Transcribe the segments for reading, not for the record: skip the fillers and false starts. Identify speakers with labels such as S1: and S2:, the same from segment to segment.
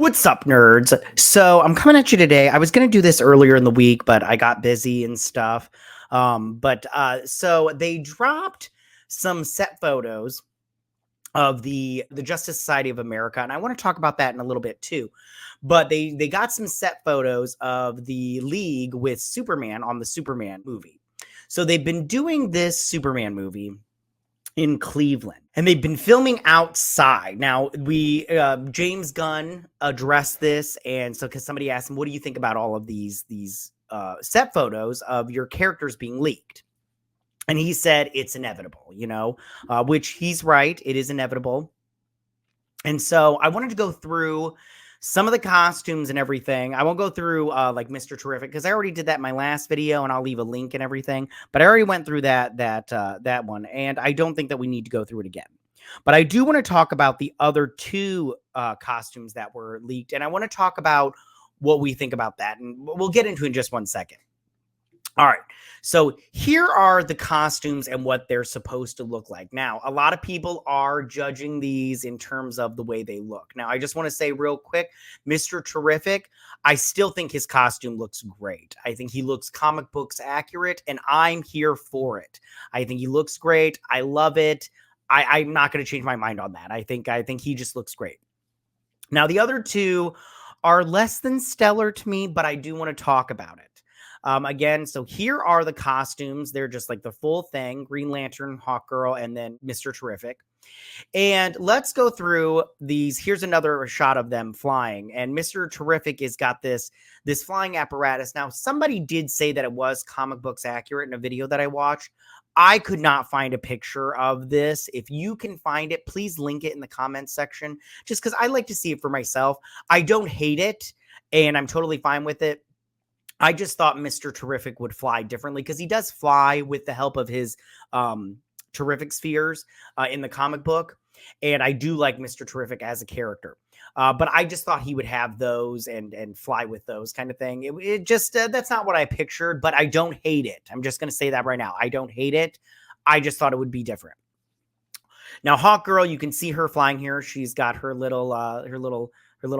S1: What's up, nerds? So I'm coming at you today. I was going to do this earlier in the week, but I got busy and stuff. So they dropped some set photos of the Justice Society of America, and I want to talk about that in a little bit too. But they got some set photos of the League with Superman on the Superman movie. So they've been doing this Superman movie in Cleveland, and they've been filming outside. Now, James Gunn addressed this, and so because somebody asked him, "What do you think about all of these set photos of your characters being leaked?" And he said it's inevitable, which he's right. It is inevitable. And so I wanted to go through some of the costumes and everything. I won't go through like Mr. Terrific because I already did that in my last video, and I'll leave a link and everything. But I already went through that one, and I don't think that we need to go through it again. But I do want to talk about the other two costumes that were leaked, and I want to talk about what we think about that, and we'll get into it in just one second. All right, so here are the costumes and what they're supposed to look like. Now, a lot of people are judging these in terms of the way they look. Now, I just want to say real quick, Mr. Terrific, I still think his costume looks great. I think he looks comic books accurate, and I'm here for it. I think he looks great. I love it. I'm not going to change my mind on that. I think he just looks great. Now, the other two are less than stellar to me, but I do want to talk about it. Again, so here are the costumes. They're just like the full thing: Green Lantern, Hawkgirl, and then Mr. Terrific. And let's go through these. Here's another shot of them flying. And Mr. Terrific has got this flying apparatus. Now, somebody did say that it was comic books accurate in a video that I watched. I could not find a picture of this. If you can find it, please link it in the comments section, just because I like to see it for myself. I don't hate it, and I'm totally fine with it. I just thought Mr. Terrific would fly differently because he does fly with the help of his terrific spheres in the comic book. And I do like Mr. Terrific as a character. But I just thought he would have those and fly with those kind of thing. It just, that's not what I pictured, but I don't hate it. I'm just going to say that right now. I don't hate it. I just thought it would be different. Now, Hawkgirl, you can see her flying here. She's got her little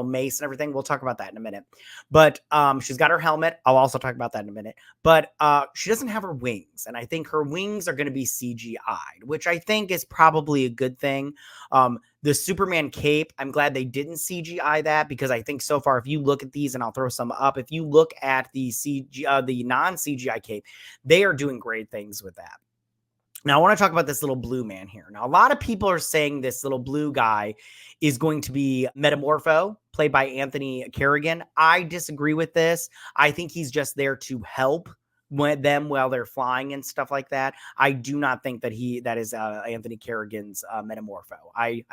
S1: mace and everything. We'll talk about that in a minute. But she's got her helmet. I'll also talk about that in a minute. But she doesn't have her wings. And I think her wings are going to be CGI'd, which I think is probably a good thing. The Superman cape, I'm glad they didn't CGI that, because I think so far, if you look at these, and I'll throw some up, if you look at the non-CGI cape, they are doing great things with that. Now, I want to talk about this little blue man here. Now, a lot of people are saying this little blue guy is going to be Metamorpho, played by Anthony Kerrigan. I disagree with this. I think he's just there to help them while they're flying and stuff like that. I do not think that that is Anthony Kerrigan's Metamorpho. I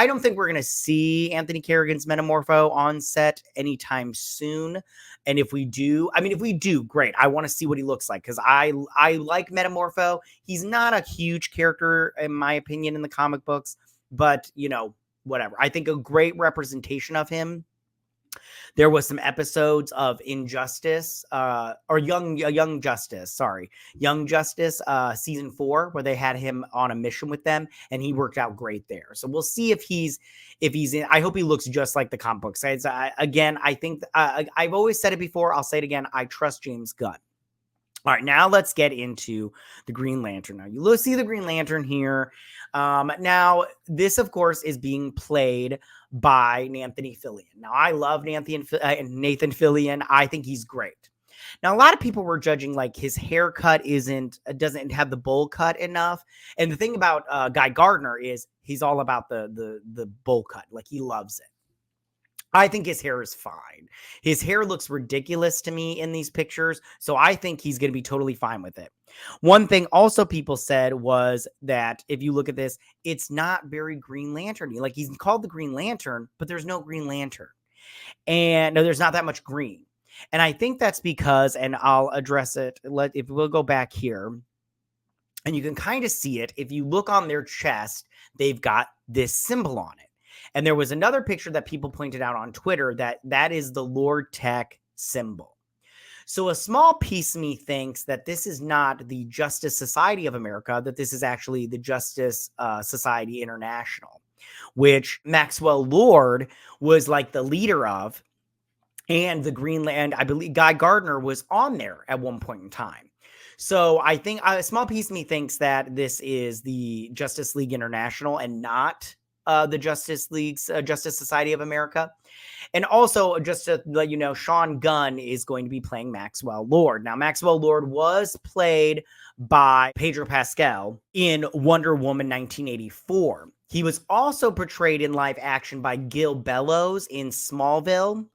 S1: don't think we're going to see Anthony Kerrigan's Metamorpho on set anytime soon. And if we do, great. I want to see what he looks like, because I like Metamorpho. He's not a huge character, in my opinion, in the comic books, but whatever. I think a great representation of him. There was some episodes of Injustice, Young Justice, season 4, where they had him on a mission with them, and he worked out great there. So we'll see if he's in. I hope he looks just like the comic books. I think I've always said it before. I'll say it again. I trust James Gunn. All right, now let's get into the Green Lantern. Now, you see the Green Lantern here. Now, this, of course, is being played by Nathan Fillion. Now, I love Nathan Fillion. I think he's great. Now, a lot of people were judging, like, his haircut doesn't have the bowl cut enough. And the thing about Guy Gardner is he's all about the bowl cut. Like, he loves it. I think his hair is fine. His hair looks ridiculous to me in these pictures, so I think he's going to be totally fine with it. One thing also people said was that if you look at this, it's not very Green Lantern-y. Like, he's called the Green Lantern, but there's no Green Lantern. And no, there's not that much green. And I think that's because, and I'll address it, if we'll go back here, and you can kind of see it. If you look on their chest, they've got this symbol on it. And there was another picture that people pointed out on Twitter that is the Lord Tech symbol. So a small piece of me thinks that this is not the Justice Society of America, that this is actually the Justice Society International. which Maxwell Lord was like the leader of, and the Greenland, I believe Guy Gardner was on there at one point in time. So I think a small piece of me thinks that this is the Justice League International and not the Justice League's Justice Society of America. And also, just to let you know, Sean Gunn is going to be playing Maxwell Lord. Now, Maxwell Lord was played by Pedro Pascal in Wonder Woman 1984. He was also portrayed in live action by Gil Bellows in Smallville.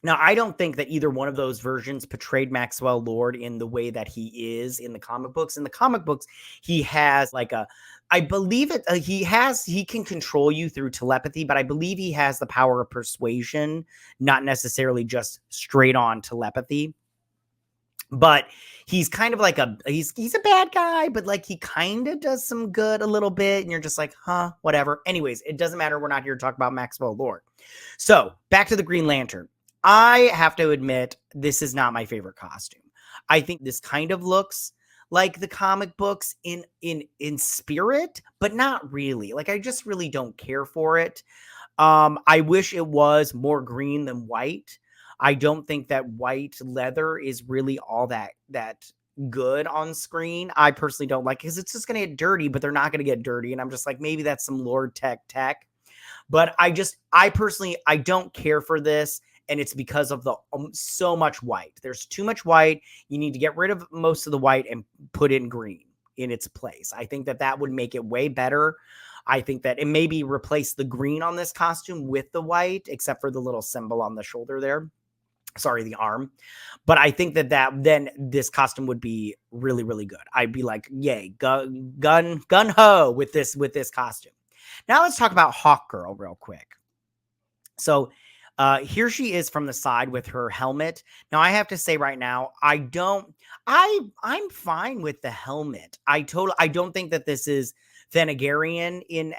S1: Now, I don't think that either one of those versions portrayed Maxwell Lord in the way that he is in the comic books. In the comic books, he has like a, I believe it, he can control you through telepathy, but I believe he has the power of persuasion, not necessarily just straight on telepathy. But he's kind of like he's a bad guy, but like he kind of does some good a little bit. And you're just like, huh, whatever. Anyways, it doesn't matter. We're not here to talk about Maxwell Lord. So back to the Green Lantern. I have to admit, this is not my favorite costume. I think this kind of looks like the comic books in spirit, but not really. Like, I just really don't care for it. I wish it was more green than white. I don't think that white leather is really all that good on screen. I personally don't like it because it's just going to get dirty, but they're not going to get dirty. And I'm just like, maybe that's some Lord tech. But I personally don't care for this. And it's because of the so much white. There's too much white. You need to get rid of most of the white and put in green in its place. I think that would make it way better. I think that it maybe replace the green on this costume with the white, except for the little symbol on the shoulder there. Sorry, the arm. But I think that then this costume would be really, really good. I'd be like, yay, gun ho with this costume. Now let's talk about Hawkgirl real quick. So here she is from the side with her helmet. Now I have to say right now, I'm fine with the helmet. I don't think that this is Thanagarian in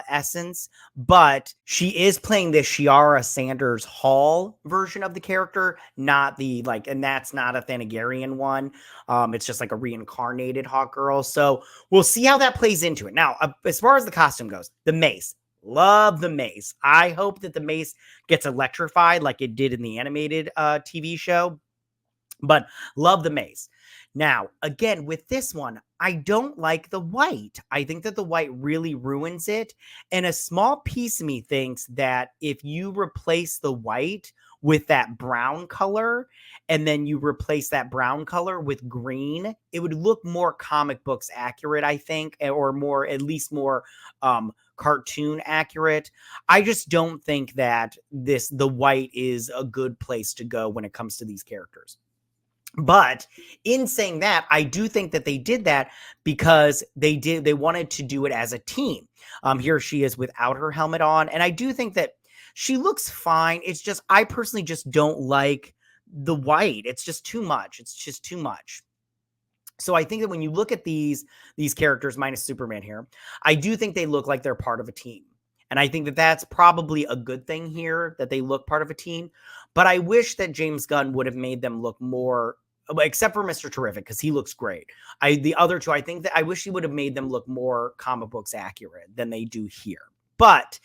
S1: essence, but she is playing the Shiara Sanders Hall version of the character, not the and that's not a Thanagarian one. It's just like a reincarnated Hawkgirl. So we'll see how that plays into it. Now, as far as the costume goes, the mace. Love the mace. I hope that the mace gets electrified like it did in the animated TV show, but love the mace. Now, again, with this one, I don't like the white. I think that the white really ruins it. And a small piece of me thinks that if you replace the white with that brown color, and then you replace that brown color with green, it would look more comic books accurate, I think, or at least more cartoon accurate. I just don't think that the white is a good place to go when it comes to these characters. But in saying that, I do think that they did that because they wanted to do it as a team. Here she is without her helmet on. And I do think that she looks fine. It's just, I personally just don't like the white. It's just too much. It's just too much. So I think that when you look at these characters, minus Superman here, I do think they look like they're part of a team. And I think that that's probably a good thing here, that they look part of a team. But I wish that James Gunn would have made them look more, except for Mr. Terrific, because he looks great. The other two, I think that I wish he would have made them look more comic books accurate than they do here. But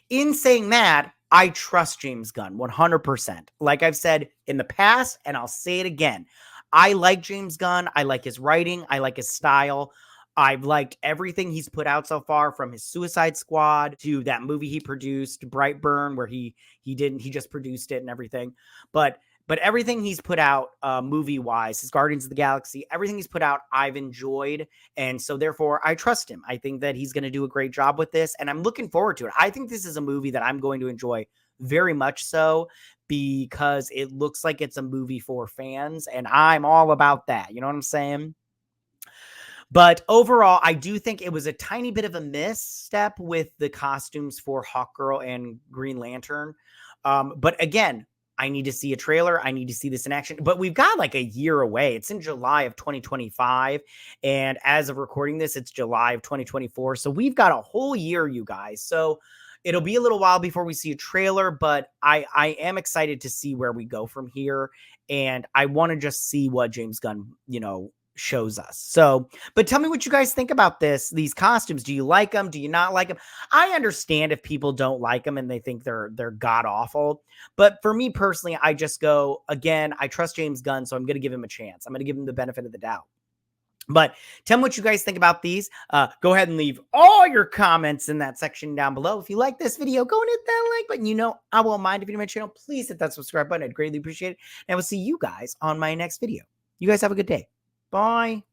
S1: in saying that, I trust James Gunn 100%. Like I've said in the past, and I'll say it again, I like James Gunn. I like his writing. I like his style. I've liked everything he's put out so far, from his Suicide Squad to that movie he produced, Brightburn, where he just produced it and everything. But everything he's put out movie-wise, his Guardians of the Galaxy, everything he's put out, I've enjoyed. And so therefore, I trust him. I think that he's going to do a great job with this, and I'm looking forward to it. I think this is a movie that I'm going to enjoy very much so, because it looks like it's a movie for fans, and I'm all about that. You know what I'm saying? But overall, I do think it was a tiny bit of a misstep with the costumes for Hawkgirl and Green Lantern. But again, I need to see a trailer. I need to see this in action. But we've got like a year away. It's in July of 2025. And as of recording this, it's July of 2024. So we've got a whole year, you guys. So it'll be a little while before we see a trailer, but I am excited to see where we go from here. And I want to just see what James Gunn, shows us. So, but tell me what you guys think about these costumes. Do you like them? Do you not like them? I understand if people don't like them and they think they're god awful. But for me personally, I just go, again, I trust James Gunn, so I'm going to give him a chance. I'm going to give him the benefit of the doubt. But tell me what you guys think about these. Go ahead and leave all your comments in that section down below. If you like this video, go and hit that like button. You know, I won't mind. If you're new to my channel, please hit that subscribe button. I'd greatly appreciate it. And I will see you guys on my next video. You guys have a good day. Bye.